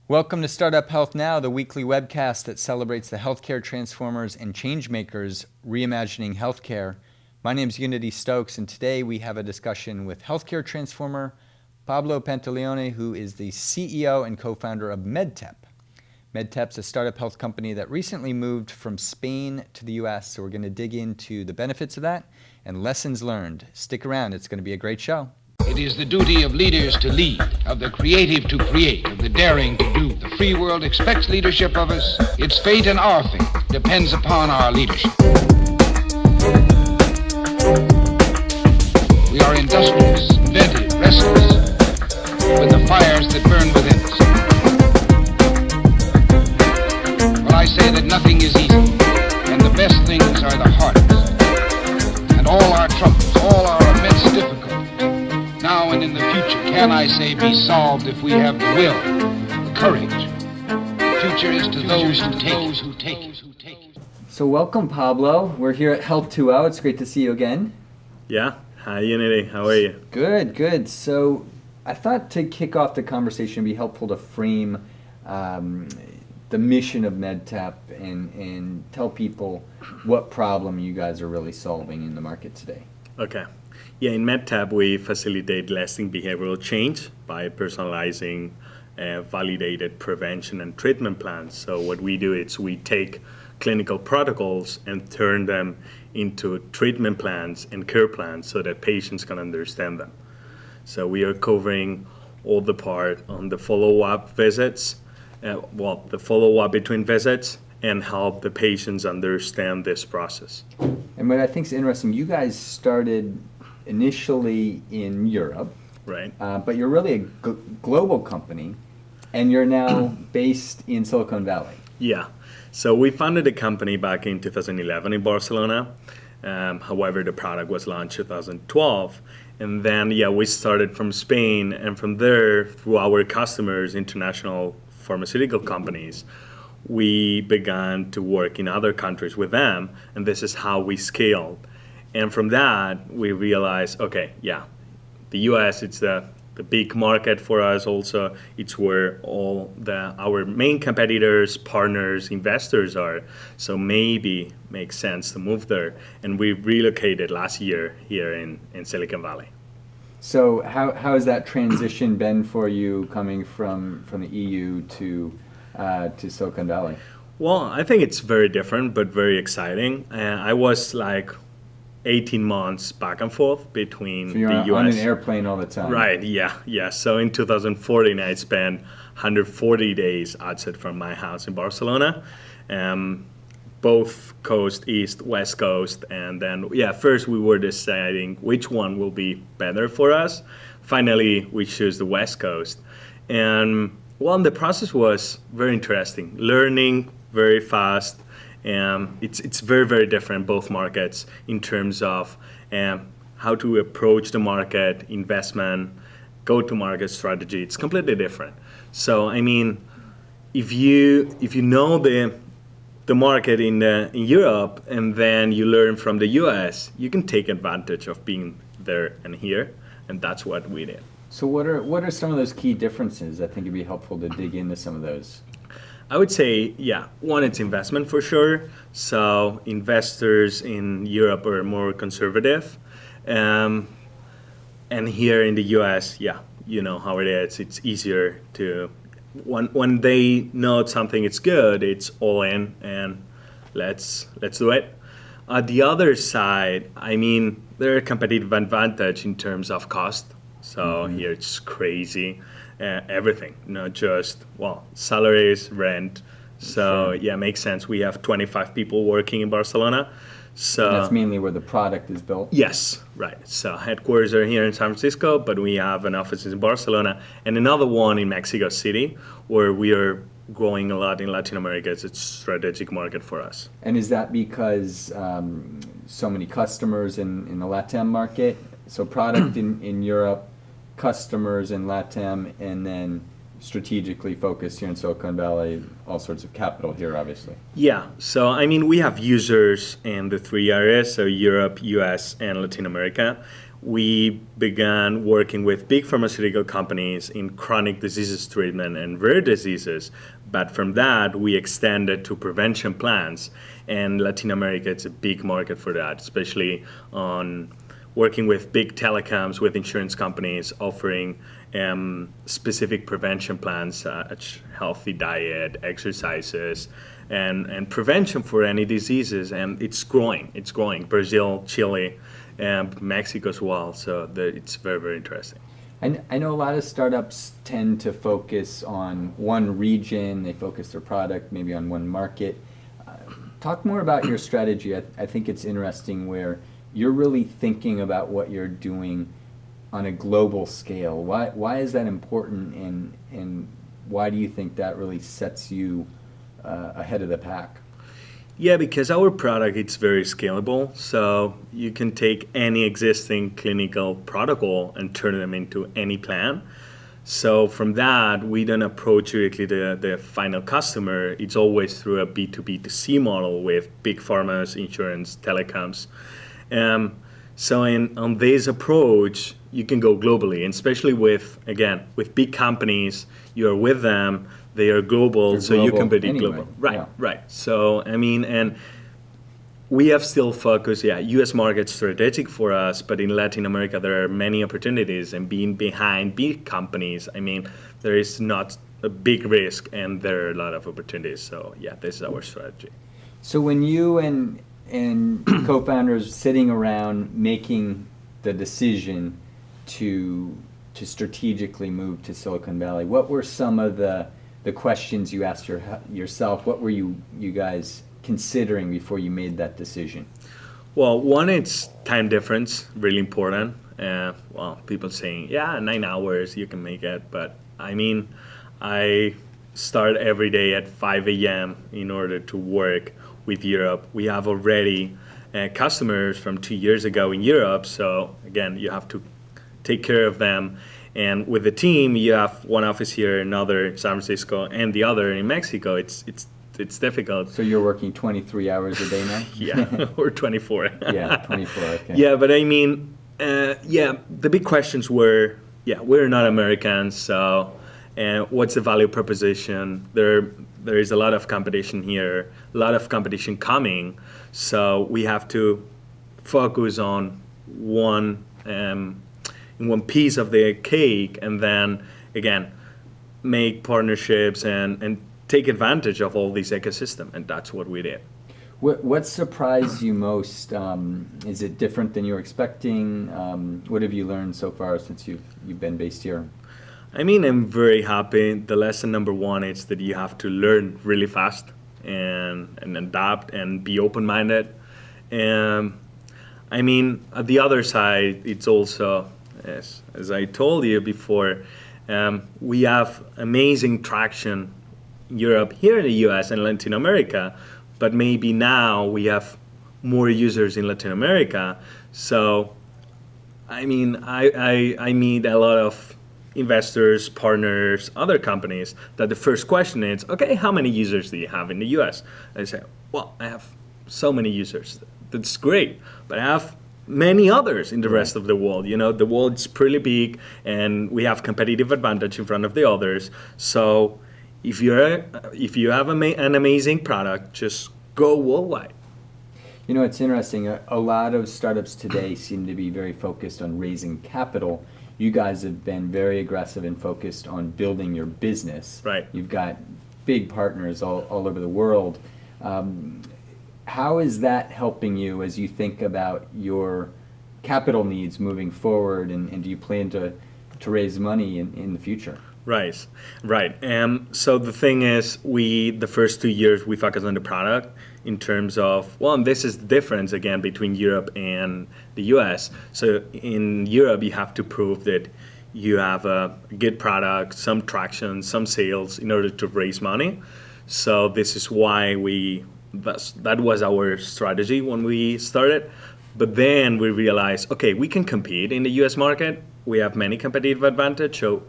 Welcome to Startup Health Now, the weekly webcast that celebrates the healthcare transformers and changemakers reimagining healthcare. My name is Unity Stoakes, and today we have a discussion with healthcare transformer Pablo Pantaleoni, who is the CEO and co-founder of Medtep. Medtep's a startup health company that recently moved from Spain to the US, so we're going to dig into the benefits of that and lessons learned. Stick around, it's going to be a great show. It is the duty of leaders to lead, of the creative to create, of the daring to do. The free world expects leadership of us. Its fate and our fate depends upon our leadership. We are industrious, inventive, restless, with the fires that burn within us. Well, I say that nothing is easy, and the best things are the hardest. And all our troubles, all our immense difficulties, now and in the future, can I say, be solved if we have the will, the courage. The future is to those who take it. So welcome, Pablo. We're here at Health 2.0. It's great to see you again. Yeah. Hi, Unity. How are you? Good. So I thought to kick off the conversation, it'd be helpful to frame the mission of Medtep and tell people what problem you guys are really solving in the market today. Okay. Yeah, in Medtep, we facilitate lasting behavioral change by personalizing validated prevention and treatment plans. So what we do is we take clinical protocols and turn them into treatment plans and care plans so that patients can understand them. So we are covering all the part on the follow-up visits, the follow-up between visits, and help the patients understand this process. And what I think is interesting, you guys started initially in Europe, right? But you're really a global company, and you're now based in Silicon Valley. Yeah. So we founded the company back in 2011 in Barcelona. However, the product was launched in 2012. And then, we started from Spain, and from there, through our customers, international pharmaceutical companies, we began to work in other countries with them, and this is how we scaled. And from that, we realized, the US, it's the big market for us also. It's where all our main competitors, partners, investors are. So maybe makes sense to move there. And we relocated last year here in Silicon Valley. So how has that transition been for you coming from the EU to Silicon Valley? Well, I think it's very different, but very exciting. I was like 18 months back and forth between the US. So you're on an airplane all the time. Right, yeah. So in 2014, I spent 140 days outside from my house in Barcelona, both coast, east, west coast. And then, first we were deciding which one will be better for us. Finally, we chose the west coast. And the process was very interesting, learning very fast. It's very, very different, both markets, in terms of how to approach the market, investment, go-to-market strategy. It's completely different. So, I mean, if you know the market in Europe and then you learn from the US, you can take advantage of being there and here, and that's what we did. So what are some of those key differences? I think it'd be helpful to dig into some of those. I would say, one, it's investment for sure. So investors in Europe are more conservative. And here in the US, you know how it is. It's easier to, when they know something is good, it's all in and let's do it. The other side, I mean, there are competitive advantage in terms of cost. So here it's crazy. Everything, not just, salaries, rent. So, Sure. Makes sense. We have 25 people working in Barcelona. So and that's mainly where the product is built? Yes, right. So headquarters are here in San Francisco, but we have an office in Barcelona and another one in Mexico City, where we are growing a lot in Latin America. It's a strategic market for us. And is that because so many customers in the LATAM market? So product in Europe, customers in LATAM, and then strategically focused here in Silicon Valley, all sorts of capital here, obviously. Yeah, so I mean, we have users in the three areas, so Europe, US, and Latin America. we began working with big pharmaceutical companies in chronic diseases treatment and rare diseases. But from that, we extended to prevention plans. And Latin America, it's a big market for that, especially on working with big telecoms, with insurance companies, offering specific prevention plans such healthy diet, exercises, and prevention for any diseases. And it's growing. It's growing. Brazil, Chile, and Mexico as well. So it's very, very interesting. I know a lot of startups tend to focus on one region. They focus their product maybe on one market. Talk more about your strategy. I think it's interesting where you're really thinking about what you're doing on a global scale. Why is that important, and why do you think that really sets you ahead of the pack? Yeah, because our product it's very scalable, so you can take any existing clinical protocol and turn them into any plan. So from that, we don't approach directly the final customer. It's always through a B2B2C model with big pharmas, insurance, telecoms. So on this approach, you can go globally, and especially with big companies, you are with them, they are global, They're so you global can be anyway. global. Right, Yeah. right. So, and we have still focused, US market strategic for us, but in Latin America, there are many opportunities, and being behind big companies, there is not a big risk, and there are a lot of opportunities. So, this is our strategy. So when you and co-founders sitting around making the decision to strategically move to Silicon Valley, what were some of the questions you asked yourself? What were you guys considering before you made that decision? Well, one, it's time difference, really important. People saying, 9 hours, you can make it. But I start every day at 5 a.m. in order to work with Europe. We have already customers from 2 years ago in Europe. So again, you have to take care of them. And with the team, you have one office here, another in San Francisco, and the other in Mexico. It's difficult. So you're working 23 hours a day now? Yeah, or 24. Yeah, 24, okay. Yeah, but the big questions were, we're not Americans, so what's the value proposition? There is a lot of competition here, a lot of competition coming, so we have to focus on one piece of the cake, and then again make partnerships and take advantage of all this ecosystem, and that's what we did. What surprised you most? Is it different than you were expecting? What have you learned so far since you've been based here? I'm very happy. The lesson number one is that you have to learn really fast and adapt and be open-minded. At the other side, it's also, as I told you before, we have amazing traction in Europe, here in the US and Latin America, but maybe now we have more users in Latin America. So, I meet a lot of investors, partners, other companies that the first question is, okay, how many users do you have in the US? I say, well, I have so many users. That's great, but I have many others in the rest of the world. The world's pretty big, and we have competitive advantage in front of the others. So if you have an amazing product, just go worldwide. It's interesting. A lot of startups today seem to be very focused on raising capital. You guys have been very aggressive and focused on building your business. Right. You've got big partners all over the world. How is that helping you as you think about your capital needs moving forward, and do you plan to raise money in the future? Right. So the thing is, the first 2 years we focused on the product in terms of, and this is the difference again between Europe and the US. So in Europe, you have to prove that you have a good product, some traction, some sales in order to raise money. So this is why that was our strategy when we started. But then we realized, okay, we can compete in the US market. We have many competitive advantage. So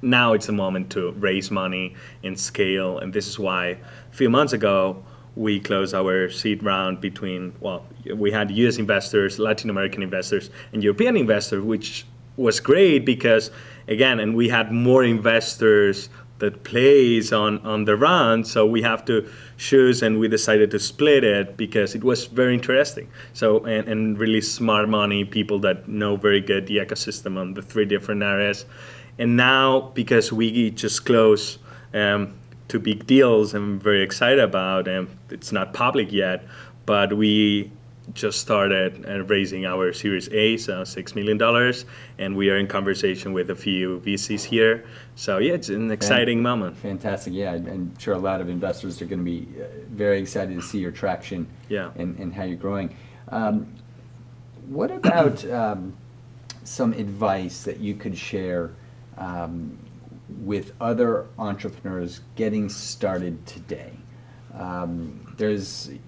now it's the moment to raise money and scale. And this is why a few months ago, we closed our seed round between, well, we had US investors, Latin American investors, and European investors, which was great because, again, and we had more investors that plays on the round, so we have to choose, and we decided to split it because it was very interesting. So, and really smart money, people that know very good the ecosystem on the 3 different areas. And now, because we just closed 2 big deals I'm very excited about, and it's not public yet, but we just started raising our Series A, so $6 million, and we are in conversation with a few VCs here. So yeah, it's an exciting moment. Fantastic, yeah. I'm sure a lot of investors are going to be very excited to see your traction, Yeah. and how you're growing. What about some advice that you could share with other entrepreneurs getting started today?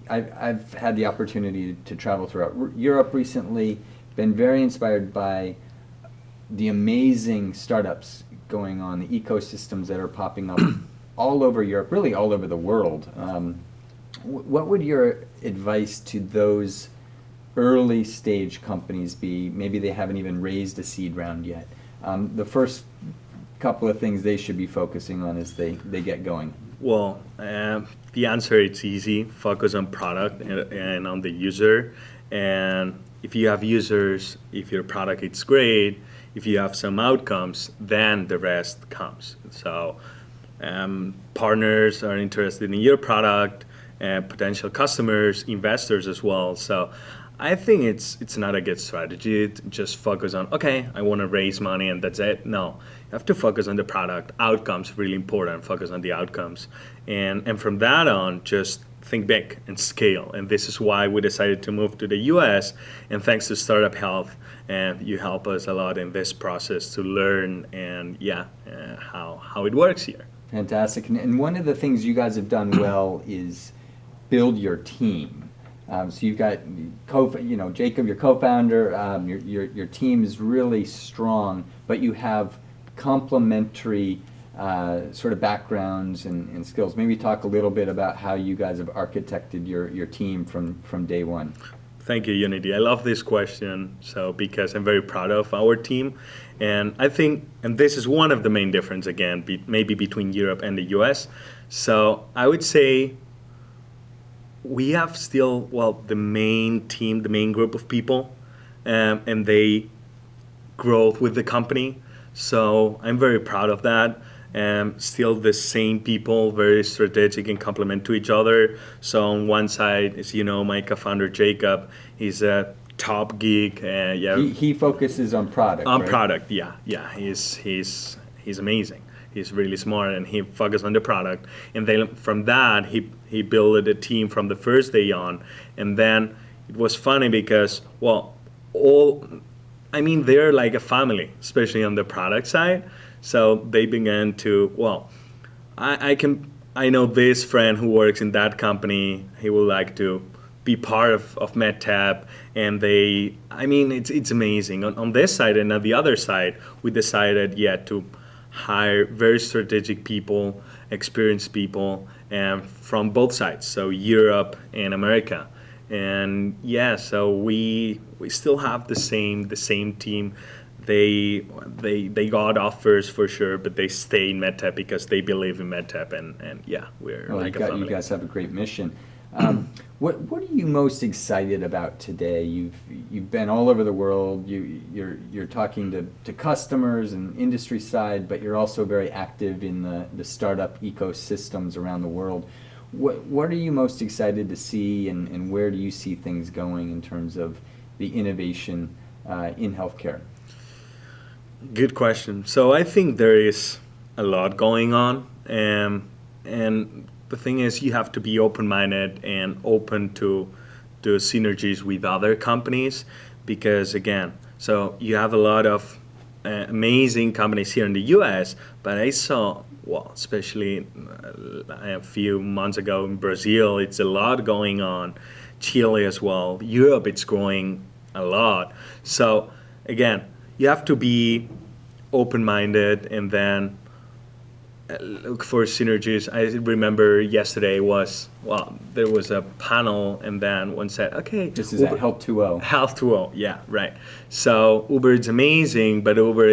I've had the opportunity to travel throughout Europe recently, been very inspired by the amazing startups going on, the ecosystems that are popping up all over Europe, really all over the world. What would your advice to those early stage companies be? Maybe they haven't even raised a seed round yet. The first couple of things they should be focusing on as they get going. Well, the answer it's easy. Focus on product and on the user. And if you have users, if your product is great, if you have some outcomes, then the rest comes. So partners are interested in your product, potential customers, investors as well. So I think it's not a good strategy to just focus on, okay, I want to raise money and that's it. No, you have to focus on the product. Outcomes really important. Focus on the outcomes. And from that on, just think big and scale. And this is why we decided to move to the US. And thanks to Startup Health, you help us a lot in this process to learn and how it works here. Fantastic. And one of the things you guys have done well is build your team. So you've got Jacob, your co-founder. Your team is really strong, but you have complementary sort of backgrounds and skills. Maybe talk a little bit about how you guys have architected your team from day one. Thank you, Unity. I love this question, because I'm very proud of our team, and I think, and this is one of the main difference again, maybe between Europe and the US. So I would say we have still, the main team, the main group of people, and they grow with the company. So I'm very proud of that. Still the same people, very strategic and complement to each other. So on one side, as you know, my co-founder Jacob, he's a top geek. He focuses on product. On right? product, yeah. He's amazing. He's really smart, and he focused on the product. And then from that, he built a team from the first day on. And then it was funny because, they're like a family, especially on the product side. So they began to, I know this friend who works in that company, he would like to be part of Medtep, and it's amazing. On this side and on the other side, we decided, to hire very strategic people, experienced people, from both sides, so Europe and America. And so we still have the same team. They got offers for sure, but they stay in Medtep because they believe in Medtep, and we're like a family. You guys have a great mission. What are you most excited about today? You've been all over the world. You're talking to customers and industry side, but you're also very active in the startup ecosystems around the world. What are you most excited to see, and where do you see things going in terms of the innovation in healthcare? Good question. So I think there is a lot going on, and the thing is, you have to be open-minded and open to synergies with other companies, because again, so you have a lot of amazing companies here in the US, but I saw, especially a few months ago in Brazil, it's a lot going on. Chile as well. Europe, it's growing a lot. So again, you have to be open-minded, and then look for synergies. I remember yesterday there was a panel, and then one said, okay, This is at Help 2.0. Health 2.0, yeah, right. So Uber is amazing, but Uber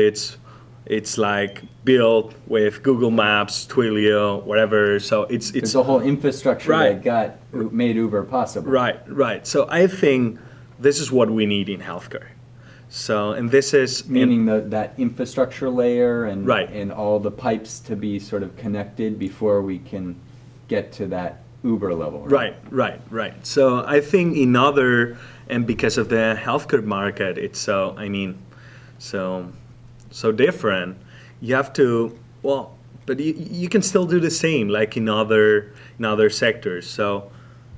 it's like built with Google Maps, Twilio, whatever. So it's There's a whole infrastructure Right. that made Uber possible. right. So I think this is what we need in healthcare. So, and this is Meaning that infrastructure layer and Right. and all the pipes to be sort of connected before we can get to that Uber level. Right. So I think and because of the healthcare market, it's so different. You have to, but you can still do the same like in other sectors. So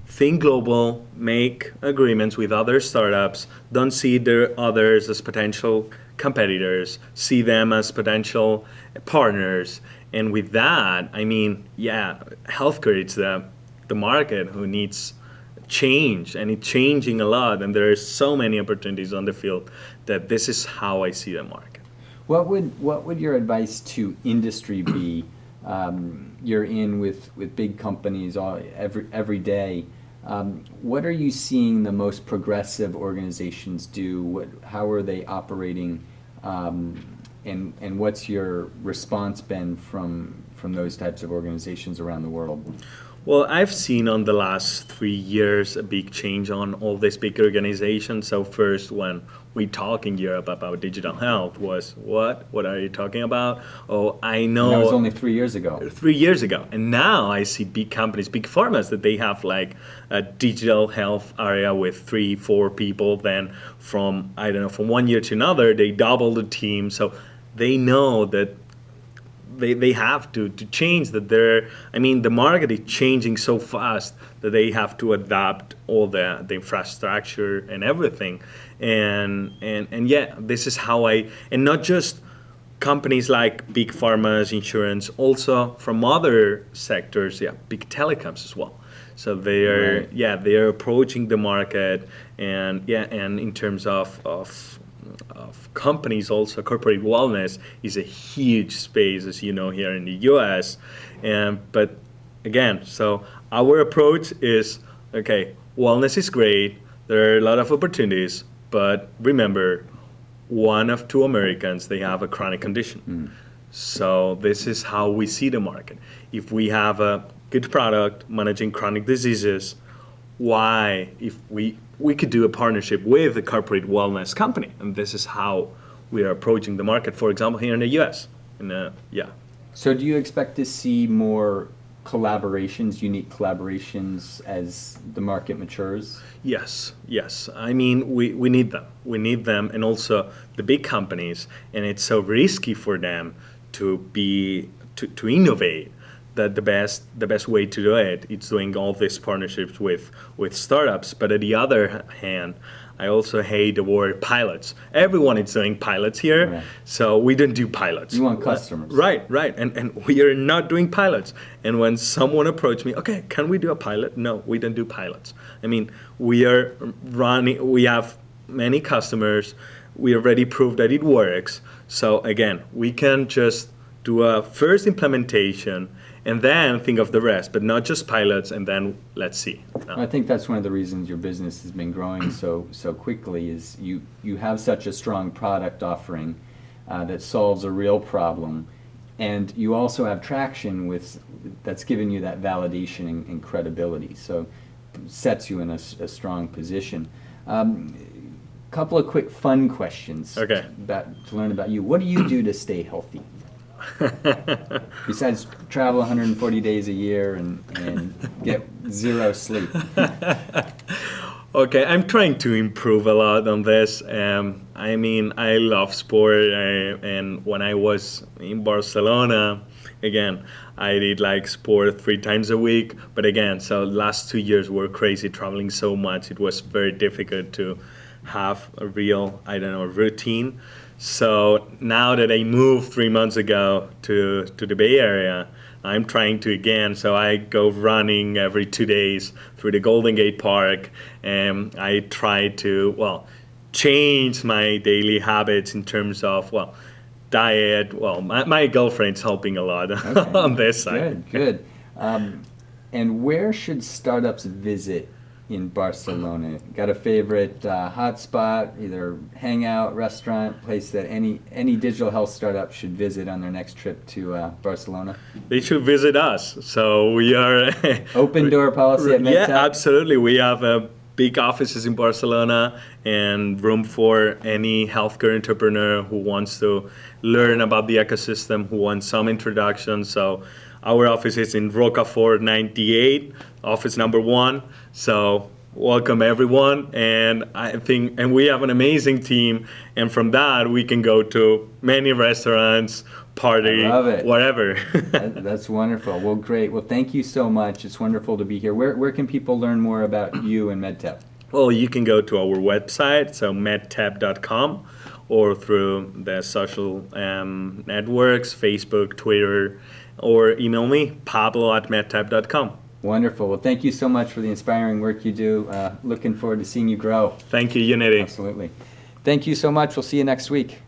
think global, make agreements with other startups, don't see the others as potential competitors, see them as potential partners. And with that, healthcare, it's the market who needs change, and it's changing a lot, and there are so many opportunities on the field that this is how I see the market. What would your advice to industry be? You're in with big companies every day. What are you seeing the most progressive organizations do? How are they operating? And what's your response been from those types of organizations around the world? Well, I've seen on the last 3 years a big change on all these big organizations. So first, when we talk in Europe about digital health, was what? What are you talking about? Oh, I know. And that was only 3 years ago. 3 years ago. And now I see big companies, big pharmas, that they have like a digital health area with 3-4 people. Then from 1 year to another, they double the team. So they know that they have to change, that the market is changing so fast that they have to adapt all the infrastructure and everything. And this is how and not just companies like big pharmas, insurance, also from other sectors, big telecoms as well. So they are approaching the market, and in terms of companies, also corporate wellness is a huge space, as you know, here in the US. But again, so our approach is, okay, wellness is great, there are a lot of opportunities, but remember, 1 of 2 Americans, they have a chronic condition. So this is how we see the market. If we have a good product managing chronic diseases, why, if we could do a partnership with a corporate wellness company, and this is how we are approaching the market, for example, here in the US. So do you expect to see more collaborations, unique collaborations, as the market matures? Yes. We need them. We need them, and also the big companies, and it's so risky for them to innovate, that the best way to do it is doing all these partnerships with startups. But on the other hand, I also hate the word pilots. Everyone is doing pilots here, right. So we don't do pilots. You want customers. Right. And we are not doing pilots. And when someone approached me, okay, can we do a pilot? No, we don't do pilots. We are running, we have many customers, we already proved that it works. So again, we can just do a first implementation and then think of the rest, but not just pilots and then let's see. I think that's one of the reasons your business has been growing so quickly, is you have such a strong product offering that solves a real problem, and you also have traction that's given you that validation and credibility, so sets you in a strong position. Couple of quick fun questions. Okay. To learn about you. What do you do to stay healthy? Besides travel 140 days a year and get 0 sleep. Okay, I'm trying to improve a lot on this. I love sport, and when I was in Barcelona, again, I did like sport 3 times a week. But again, so last 2 years were crazy, traveling so much. It was very difficult to have a real, routine. So now that I moved 3 months ago to the Bay Area, I'm trying to again. So I go running every 2 days through the Golden Gate Park, and I try to change my daily habits in terms of diet. Well, my girlfriend's helping a lot on this side. Good. And where should startups visit in Barcelona? Got a favorite hotspot, either hangout, restaurant, place that any digital health startup should visit on their next trip to Barcelona? They should visit us. So we are Open door policy at Medtep? Yeah, absolutely. We have big offices in Barcelona and room for any healthcare entrepreneur who wants to learn about the ecosystem, who wants some introduction. So our office is in Rocafort 98, office number 1. So welcome everyone. And and we have an amazing team. And from that, we can go to many restaurants, party, whatever. That's wonderful. Well, great. Well, thank you so much. It's wonderful to be here. Where can people learn more about you and Medtep? Well, you can go to our website, so medtep.com, or through the social networks, Facebook, Twitter, or email me, pablo@medtep.com. Wonderful. Well, thank you so much for the inspiring work you do. Looking forward to seeing you grow. Thank you, Unity. Absolutely. Thank you so much. We'll see you next week.